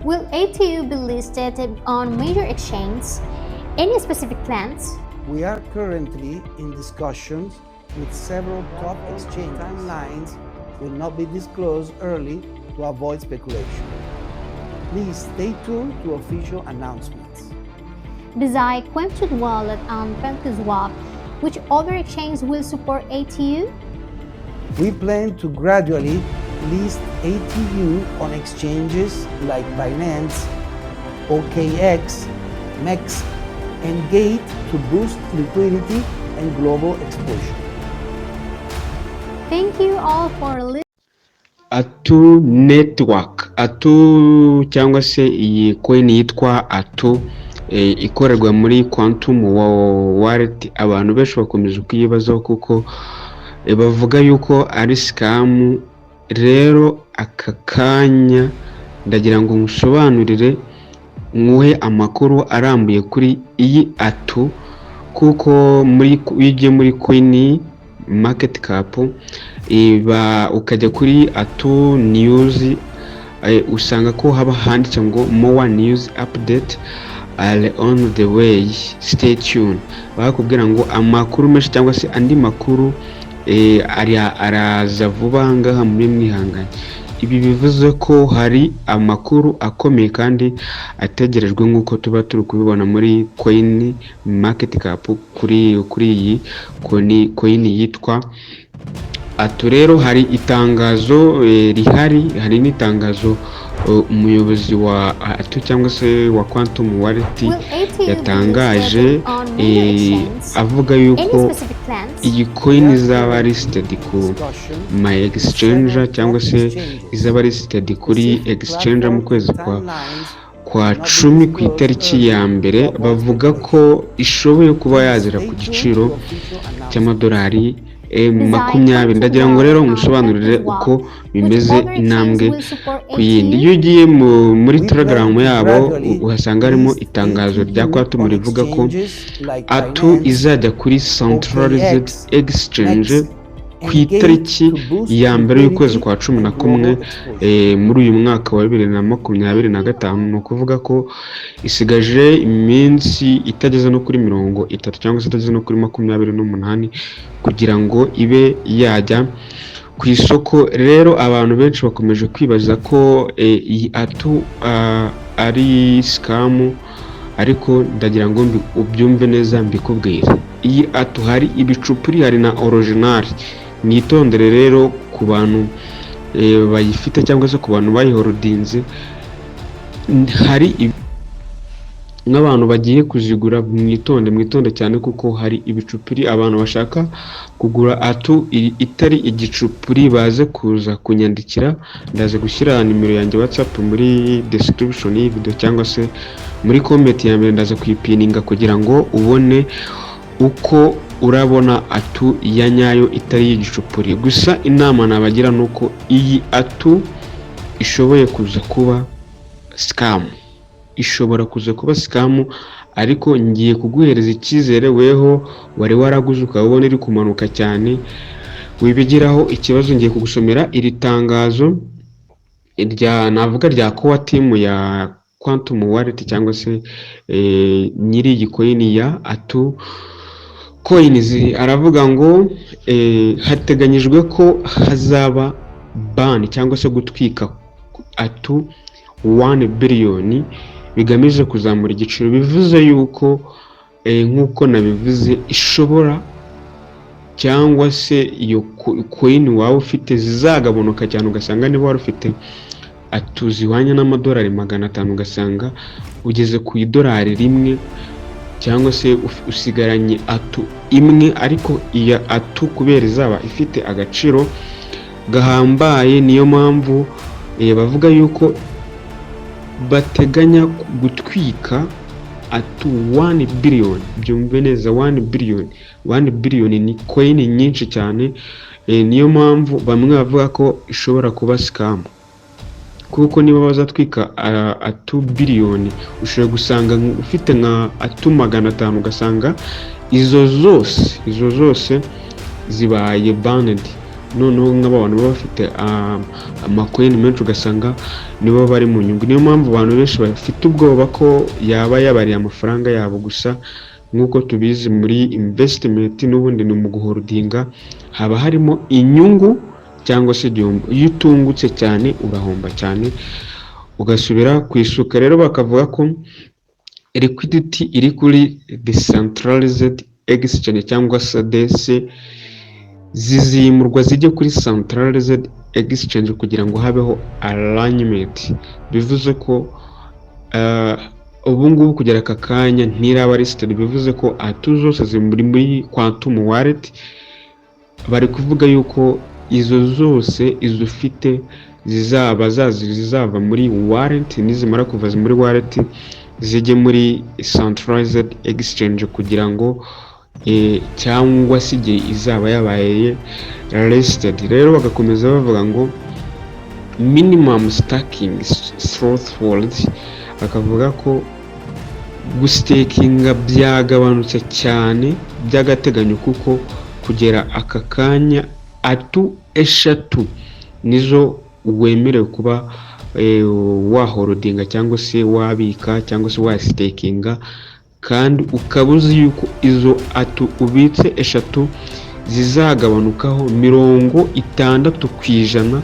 Will ATU be listed on major exchanges? Any specific plans? We are currently in discussions with several top exchange timelines will not be disclosed early to avoid speculation. Please stay tuned to official announcements. Besides Quantity Wallet and PancakeSwap, which other exchanges will support ATU? We plan to gradually list ATU on exchanges like Binance, OKX, MEX, and Gate to boost liquidity and global exposure. Thank you all for listening. ATU network, ATU cyangwa se iyi coin yitwa ATU ikorerwa muri Quantum Wallet, abantu benshi bakomeje kuyibazaho kuko bavuga yuko ari scam. Rero aka kanya ndagira ngo nsobanurire nkuhe amakuru arambuye kuri iyi ATU, kuko ugiye muri coin market cap ukajya kuri ATU news usanga ko haba handitse ngo more news update are on the way, stay tuned. Bakubwira ngo amakuru menshi cyangwa se andi makuru araza vuba ngaha muri mwihanganye. Ibi bivuze ko hari amakuru akomeye kandi ategerejwe nk'uko tuba turi kubibona muri coin market cap kuri iyi coin yitwa ATU. Rero hari itangazo hari n'itangazo umuyobozi wa ATU cyangwa se wa Quantum Wallet yatangaje avuga yuko iyi coin izaba listed ku my exchange cyangwa se izaba listed kuri exchange mu kwezi kwa 10 ku itariki ya mbere. Bavuga ko ishoboye kuba yazira ku giciro cy'amadolari 20. Ndagira ngo rero umusobanurire uko bimeze intambwe ku yindi. Iyo ugiye muri Telegram yabo uhasanga harimo itangazo rya Quantum rivuga ko ATU izajya kuri centralized exchange ku itariki ya mbere y'ukwezi kwa 11 muri uyu mwaka wa 2025. ni ukuvuga ko isigaje iminsi itageze no kuri 30 cyangwa se itageze no kuri 28 kugira ngo ibe yajya ku isoko. Rero abantu benshi bakomeje kwibaza ko iyi ATU ari scam, ariko ndagira ngo ubyumve neza mbikubwire. Iyi ATU hari ibicupuri, hari na original. Nitondere rero ku bantu bayifite cyangwa se ku bantu bayihorodinze, hari nk'abantu bagiye kuzigura mwitonde cyane, kuko hari ibicupuri. Abantu bashaka kugura ATU itari igicupuri baze kuza kunyandikira, ndaze gushyira nimero yanjye WhatsApp muri description y'iyi video cyangwa se muri comment ya mbere, ndaze kuyipininga kugira ngo ubone uko urabona ATU ya nyayo itari y'igicupuri. Gusa inama nabagira nuko iyi ATU ishoboye kuza kuba scam, ishobora kuza kuba scam, ariko ngiye kuguhereza icyizere weho wari waraguze ukabona iri kumanuka cyane, wibigiraho ikibazo. Ngiye kugusomera iri tangazo navuga rya core team ya Quantum Wallet cyangwa se nyiri iyi coin ya ATU Coins. Aravuga ngo hateganyijwe ko hazaba ban cyangwa se gutwika ATU 1 billion bigamije kuzamura igiciro. Bivuze yuko nk'uko nabivuze ishobora cyangwa se iyo coin wawe ufite zizagabanuka cyane, ugasanga niba wari ufite ATU zihwanye n'amadolari 500 ugasanga ugeze ku idolari rimwe, cyangwa se usigaranye ATU imwe. Ariko iya ATU kubera izaba ifite agaciro gahambaye, niyo mpamvu bavuga yuko bateganya gutwika ATU 1 billion. Byumve neza, 1 billion. 1 billion ni coin nyinshi cyane, niyo mpamvu bamwe bavuga ko ishobora kuba scam, kuko niba bazatwika ATU billion ushobora gusanga ufite nka ATU 500 ugasanga izo zose zibaye banned. noneho nk'abantu baba bafite amakoini menshi ugasanga nibo bari mu nyungu. Niyo mpamvu abantu benshi bafite ubwoba ko yaba yabariye amafaranga yabo. Gusa nk'uko tubizi muri investment n'ubundi ni mu guholdinga haba harimo inyungu cyangwa se igihombo. Iyo utungutse cyane urahomba cyane ugasubira ku isuka. Rero bakavuga ko liquidity iri kuri decentralized exchange cyangwa se DC zizimurwa zijye kuri centralized exchange kugira ngo habeho alignment. Bivuze ko ubu ngubu kugera aka kanya ntiraba listed, bivuze ko atu zose ziri muri quantum wallet. Bari kuvuga yuko izo zose izo ufite zizava muri wallet, nizimara kuva muri wallet zijye muri centralized exchange kugira ngo cyangwa se igihe izaba yabaye listed. Rero bagakomeza bavuga ngo minimum stacking threshold, bakavuga ko gustakinga byagabanutse cyane by'agateganyo, kuko kugera aka kanya atu eshatu nizo wemerewe kuba waholdinga cyangwa se wabika cyangwa se wastakinga, kandi ukaba uzi yuko izo atu ubitse eshatu zizagabanukaho 60%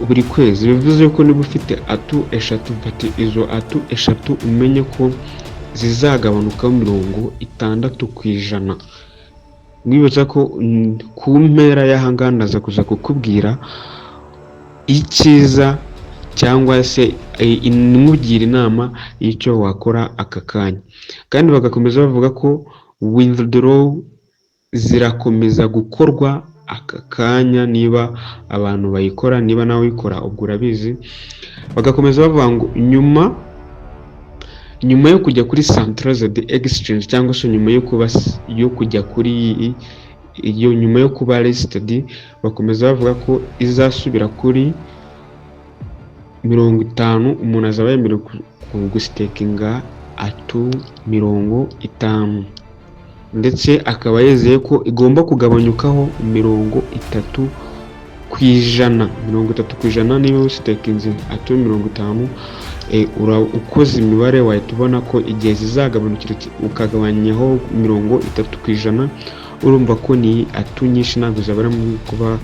buri kwezi. Bivuze ko niba ufite atu eshatu, izo atu eshatu umenye ko zizagabanukaho 60%. Mwibutsa ko ku mpera y'ahangana ndaza kuza kukubwira icyiza cyangwa se imugira inama y'icyo wakora aka kanya. Kandi bagakomeza bavuga ko withdraw zirakomeza gukorwa aka kanya niba abantu bayikora, niba nawe uyikora ubwo urabizi. Bagakomeza bavuga ngo nyuma yo kujya kuri centralized exchange cyangwa se nyuma yo kujya kuri iyo nyuma yo kuba listed, bakomeza bavuga ko izasubira kuri 50. Umuntu azaba yemerewe gustakinga atu 50, ndetse akaba yizeye ko igomba kugabanyukaho 30%. 30% niba ustakinze atu 50, ukoze imibare wahita ubona ko igihe zizagabanukira ukagabanyaho 30%, urumva ko ni atu nyinshi ntabwo zabara mu kuba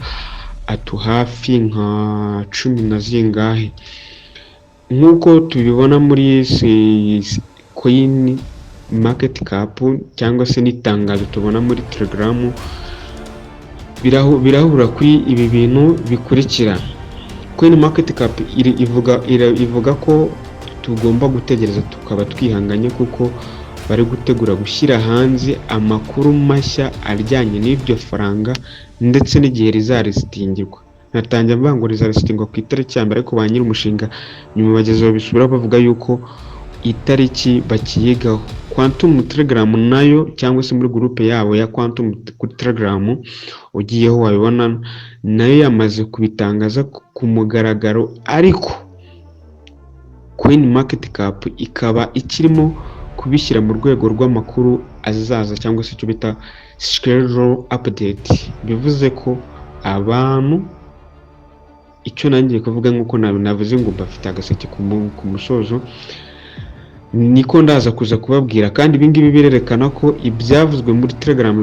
atu hafi nka 10 na zingahe. Nk'uko tubibona muri coin market cap cyangwa se n'itangazo tubona muri Telegram, birahura kuri ibi bintu bikurikira. Coin market cap ivuga ko tugomba gutegereza tukaba twihanganye, kuko bari gutegura gushyira hanze amakuru mashya aryanye n'ibyo faranga ndetse n'igihe rizarisitingirwa. Natangiye mvuga ngo rizarisitingwa ku itariki ya mbere, ariko ba nyiri umushinga nyuma bagezeho bisubira bavuga yuko itariki bakiyigaho. Quantum Telegram nayo cyangwa se muri groupe yabo ya Quantum Telegram ugiyeho wabibona nayo yamaze kubitangaza ku mugaragaro, ariko Coin Market Cap ikaba ikirimo kubishyira mu rwego rw'amakuru azaza cyangwa se icyo bita schedule update. Bivuze ko abantu icyo nangiye kuvuga nk'uko navuze ngo bafite agaseke ku musozo, niko ndaza kuza kubabwira. Kandi ibi ngibi birerekana ko ibyavuzwe muri Telegram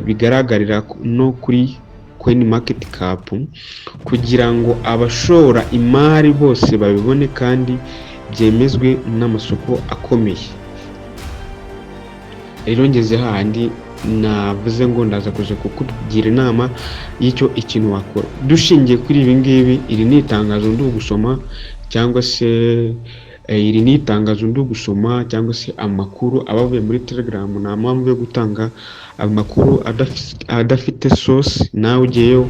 bigaragarira no kuri Coin Market Cap, kugira ngo abashora imari bose babibone kandi byemezwe n'amasoko akomeye. Rero ngeze handi navuze ngo ndaza kuza kukubwira inama y'icyo ikintu wakora. Dushingiye kuri ibi ngibi, iri ni itangazo ndi gusoma cyangwa se cyangwa se amakuru abavuye muri Telegram. Nta mpamvu yo gutanga amakuru adafite source. Nawe ugiyeyo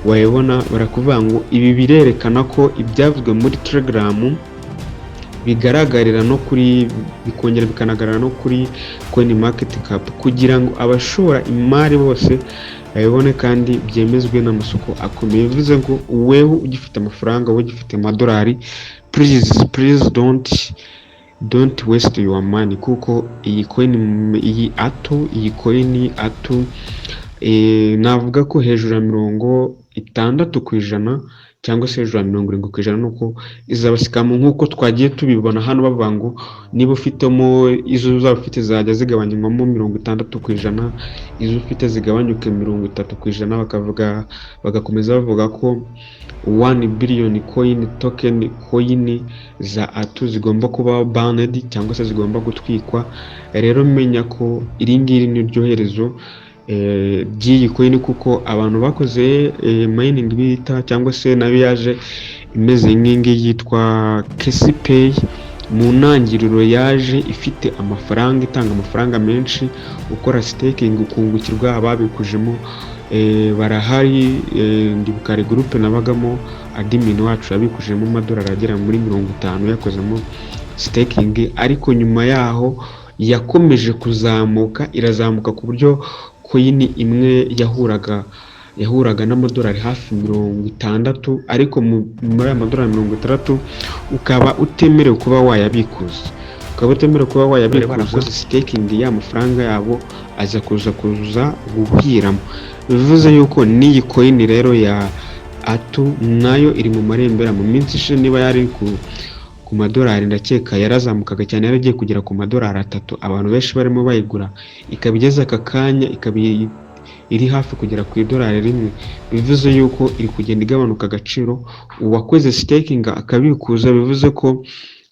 wayibona, barakuvuga ngo ibi birerekana ko ibyavuzwe muri Telegram bigaragarira no kuri bikongera bikanagaragara no kuri Coin Market Cap, kugira ngo abashora imari bose babibone kandi byemezwe n'amasoko akomeye. Bivuze ngo wewe ugifite amafaranga, wowe ugifite amadolari, please don't waste your money, kuko iyi coin atu navuga ko hejuru ya 60% cyangwa se hejuru ya 70% nuko izaba scam nk'uko twagiye tubibona hano bavuga ngo niba ufitemo izo uzaba ufite zajya zigabanywamo 60%, izo ufite zigabanyuke 30%, bagakomeza bavuga ko 1 billion token za ATU zigomba kuba banned cyangwa se zigomba gutwikwa. Rero menya ko iri ngiri ni ryoherezo by'iyi coin, kuko abantu bakoze mining bita cyangwa se nayo yaje imeze nk'ingi yitwa KCPay. Mu ntangiriro yaje ifite amafaranga, itanga amafaranga menshi, ukora staking ukungukirwa, ababikujemo barahari. Ndibukare group nabagamo admin wacu yabikujemo amadolari agera muri 50 yakozemo staking, ariko nyuma yaho yakomeje kuzamuka, irazamuka ku buryo coin imwe yahuraga n'amadolari hafi 60, ariko muri amadolari 60 ukaba utemerewe kuba wayabikuza, staking ya mafaranga yabo aza kuza guhiramo. Bivuze yuko n'iyi coin rero ya ATU nayo iri mu marembera. Mu minsi ishize niba yari ku madolari, ndakeka yarazamukaga cyane, yaragiye kugera ku madolari 3, abantu benshi barimo bayigura, ikaba igeze aka kanya ikaba iri hafi kugera ku idolari 1. Bivuze yuko iri kugenda igabanuka agaciro. Uwakoze staking akabikuza, bivuze ko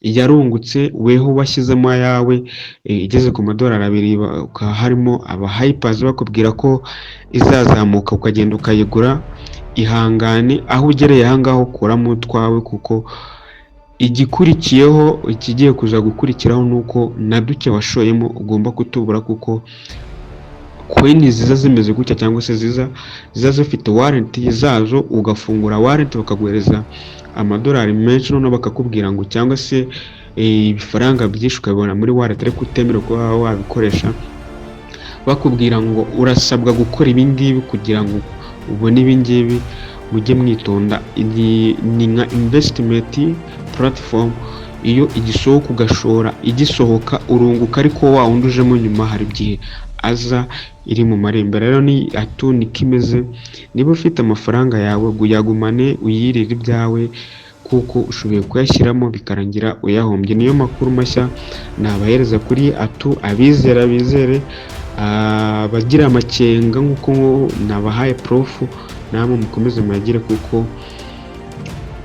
yarungutse, weho washyizemo ayawe igeze ku madolari 2, harimo aba hypers bakubwira ko izazamuka, ukagenda ukayigura. Ihangane, aho ugereye ahangaho kuramo utwawe, kuko igikurikiyeho, ikigiye kuza gukurikiraho nuko na duke washoyemo ugomba kutubura, kuko coin ziza zimeze gutya cyangwa se ziza zifite warranty zazo, ugafungura warranty bakaguhereza amadolari menshi, none bakakubwira ngo cyangwa se ibifaranga byinshi ukabona muri warranty, ariko utemerewe kuba wabikoresha. Bakubwira ngo urasabwa gukora ibi ngibi kugira ngo ubone ibi ngibi. Mujye mwitonda, ni nka investment platform. Iyo igisohoka ugashora, igisohoka urunguka, ariko wa wundi ujemo nyuma hari igihe aza iri mu marembera. Rero ni ATU niko imeze. Niba ufite amafaranga yawe uyagumane, uyirire ibyawe, kuko ushoboye kuyashyiramo bikarangira uyahombye. Niyo makuru mashya nabahereza kuri ATU. Abizera bizere, abagira amakenga nk'uko nabahaye prof, namwe mukomeze muyagire, kuko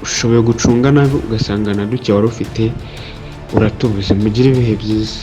ushoboye gucunga nabi ugasanga na duke wari ufite uratubuze. Mugire ibihe byiza.